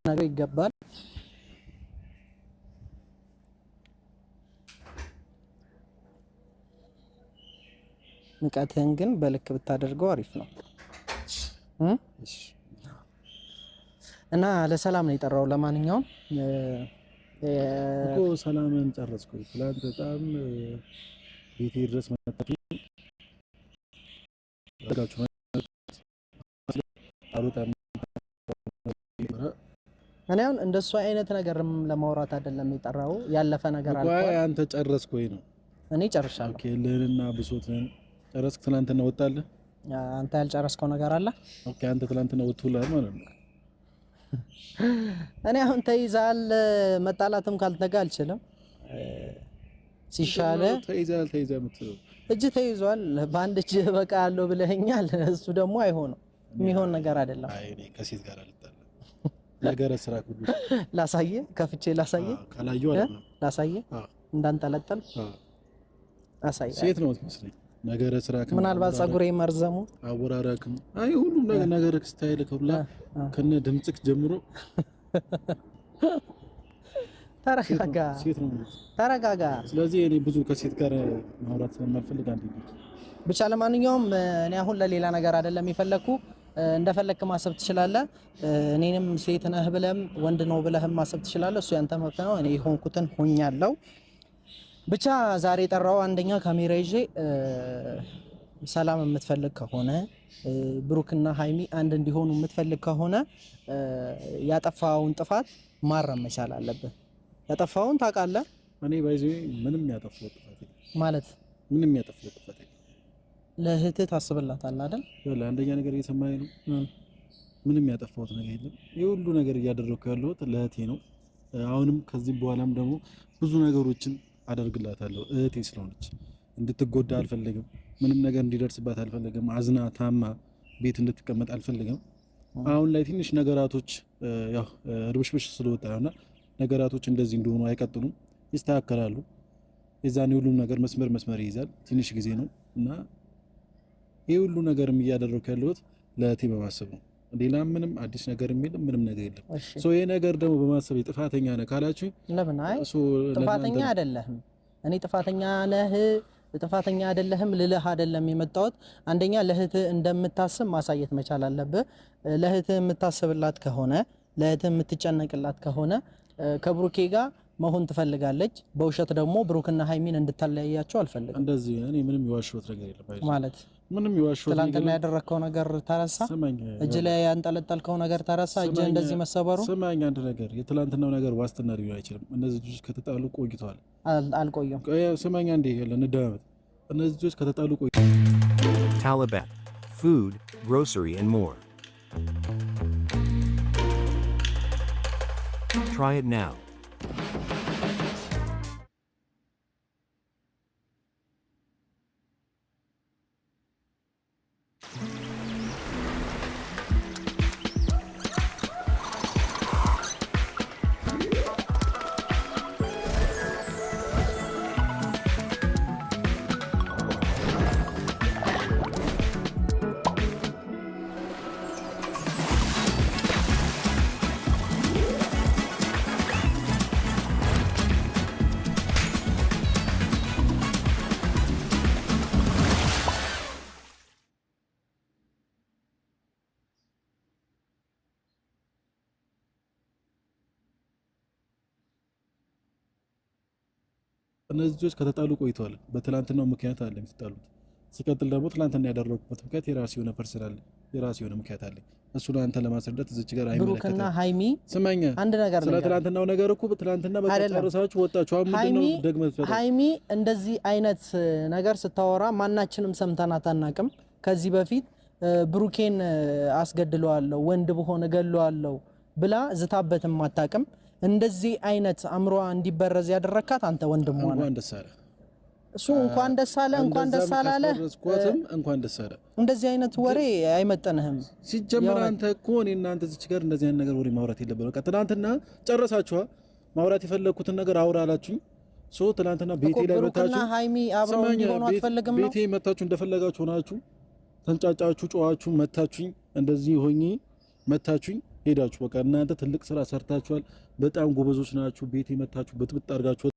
ነገር ይገባል። ንቀትህን ግን በልክ ብታደርገው አሪፍ ነው እና ለሰላም ነው የጠራው። ለማንኛውም እኮ ሰላምን ጨረስኩኝ። ትላንት በጣም ቤቴ ድረስ መጣችሁ እኔ አሁን እንደሱ አይነት ነገርም ለማውራት አይደለም የጠራው። ያለፈ ነገር አልፏል። ቆይ አንተ ጨረስክ ወይ ነው? እኔ ጨርሻለሁ። ኦኬ ለልና ብሶትን ጨረስክ። ትላንትና ወጣለህ። አንተ ያልጨረስከው ነገር አለ። ኦኬ አንተ ትላንትና ወጥቷል ማለት ነው። እኔ አሁን ተይዛል። መጣላትም ካልተጋ አልችልም። ሲሻለ ተይዛል የምትለው እጅ ተይዟል። በአንድ እጅ በቃ ያለው ብለኸኛል። እሱ ደግሞ አይሆንም፣ የሚሆን ነገር አይደለም። አይ እኔ ከሴት ጋር አልጣላም። ነገረ ስራ ሁሉ ላሳየ ከፍቼ ላሳየ ካላየው አይደለም ላሳየ እንዳንጠለጠል አሳየ። ሴት ነው ትመስለኝ። ነገረ ስራ ምናልባት ጸጉሬ መርዘሙ አወራራክም አይ ሁሉም ነገር ስታይል ከሁላ ከነ ድምጽክ ጀምሮ ተረጋጋ፣ ሴት ነው ተረጋጋ። ስለዚህ እኔ ብዙ ከሴት ጋር ማውራት ስለማልፈልግ አንዴ ብቻ ለማንኛውም እኔ አሁን ለሌላ ነገር አይደለም የፈለኩ። እንደፈለክ ማሰብ ትችላለህ። እኔንም ሴት ነህ ብለህም ወንድ ነው ብለህም ማሰብ ትችላለህ። እሱ ያንተ መብት ነው። እኔ የሆንኩትን ሆኛለሁ። ብቻ ዛሬ የጠራው አንደኛ ካሜራ ይዤ ሰላም የምትፈልግ ከሆነ ብሩክና ሃይሚ አንድ እንዲሆኑ የምትፈልግ ከሆነ ያጠፋውን ጥፋት ማረም መቻል አለብህ። ያጠፋውን ታውቃለህ። እኔ ባይዘ ምንም ያጠፋው ጥፋት ማለት ምንም ያጠፋው ጥፋት ለእህትህ ታስብላታለህ አይደል? ያለ አንደኛ ነገር እየሰማኸኝ ነው። ምንም ያጠፋሁት ነገር የለም። የሁሉ ነገር እያደረኩ ያለሁት ለእህቴ ነው። አሁንም ከዚህ በኋላም ደግሞ ብዙ ነገሮችን አደርግላታለሁ። እህቴ ስለሆነች እንድትጎዳ አልፈልግም። ምንም ነገር እንዲደርስባት አልፈልግም። አዝና ታማ ቤት እንድትቀመጥ አልፈልግም። አሁን ላይ ትንሽ ነገራቶች ያው ርብሽብሽ ስለወጣና ነገራቶች እንደዚህ እንደሆኑ አይቀጥሉም፣ ይስተካከላሉ። የዛኔ ሁሉም ነገር መስመር ይይዛል። ትንሽ ጊዜ ነው እና ይሄ ሁሉ ነገርም እያደረኩ ያለሁት ለእህቴ በማሰብ ነው። ሌላ ምንም አዲስ ነገር የለም፣ ምንም ነገር የለም። ሶ ይሄ ነገር ደግሞ በማሰብ ጥፋተኛ ነህ ካላችሁ ለምን አይ ጥፋተኛ አይደለህም። እኔ ጥፋተኛ ነህ ጥፋተኛ አይደለህም ልልህ አይደለም የመጣሁት። አንደኛ ለእህትህ እንደምታስብ ማሳየት መቻል አለብህ። ለእህትህ የምታስብላት ከሆነ ለእህትህ የምትጨነቅላት ከሆነ ከብሩኬ ጋር መሆን ትፈልጋለች። በውሸት ደግሞ ብሩክና ሃይሚን እንድታለያያቸው አልፈልግም። እንደዚህ እኔ ምንም የዋሽሁት ነገር የለም ማለት ምንም የዋሽሁት ነገር ትላንትና ያደረከው ነገር ተረሳ። እጅ ላይ ያንጠለጠልከው ነገር ተረሳ። እጅ እንደዚህ መሰበሩ ስማኝ፣ አንድ ነገር የትላንትናው ነገር ዋስትና ሊሆን አይችልም። እነዚህ ልጆች ከተጣሉ ቆይተዋል። አልቆየም። ስማኝ አንዴ ለንደማመጥ እነዚህ ልጆች ከተጣሉ Talabat, food, grocery and more. Try it now. እነዚህ ልጆች ከተጣሉ ቆይተዋል። በትላንትናው ምክንያት አለ የሚጣሉት። ሲቀጥል ደግሞ ትላንትና ያደረኩበት ምክንያት የራሱ የሆነ ፐርሰናል የራሱ የሆነ ምክንያት አለ። እሱን አንተ ለማስረዳት እዚች ጋር አይመለከትም። ብሩክና ሃይሚ ስማኝ፣ አንድ ነገር ስለ ትላንትናው ነገር እኮ ትላንትና በጨረሳችሁ ወጣችሁ። አሁን ምንድነው ደግመህ ትፈታ? ሃይሚ እንደዚህ አይነት ነገር ስታወራ ማናችንም ሰምተናት አናውቅም። ከዚህ በፊት ብሩኬን አስገድለዋለሁ ወንድ በሆነ ገለዋለሁ ብላ ዝታበትም አታውቅም። እንደዚህ አይነት አምሯ እንዲበረዝ ያደረካት አንተ ወንድሟ ነህ። እንኳን ደስ አለ እሱ እንኳን ደስ አለ እንኳን ደስ አላለ እንኳን ደስ አለ። እንደዚህ አይነት ወሬ አይመጠንህም። ሲጀመር አንተ እኮ እኔና አንተ እዚህ ጋር እንደዚህ አይነት ነገር ወሬ ማውራት የለብንም። በቃ ትናንትና ጨረሳችሁ። ማውራት የፈለኩትን ነገር አውራ አላችሁኝ። ሶ ትናንትና ቤቴ ላይ መጣችሁ። ሃይሚ አብረው እንዲሆኑ አትፈልግም ነው? ቤቴ መጣችሁ እንደፈለጋችሁ ሆናችሁ ተንጫጫችሁ፣ ጮዋችሁ፣ መታችሁኝ። እንደዚህ ሆኜ መታችሁኝ ሄዳችሁ በቃ እናንተ ትልቅ ስራ ሰርታችኋል። በጣም ጎበዞች ናችሁ። ቤት የመታችሁ በጥብጥ አድርጋችሁ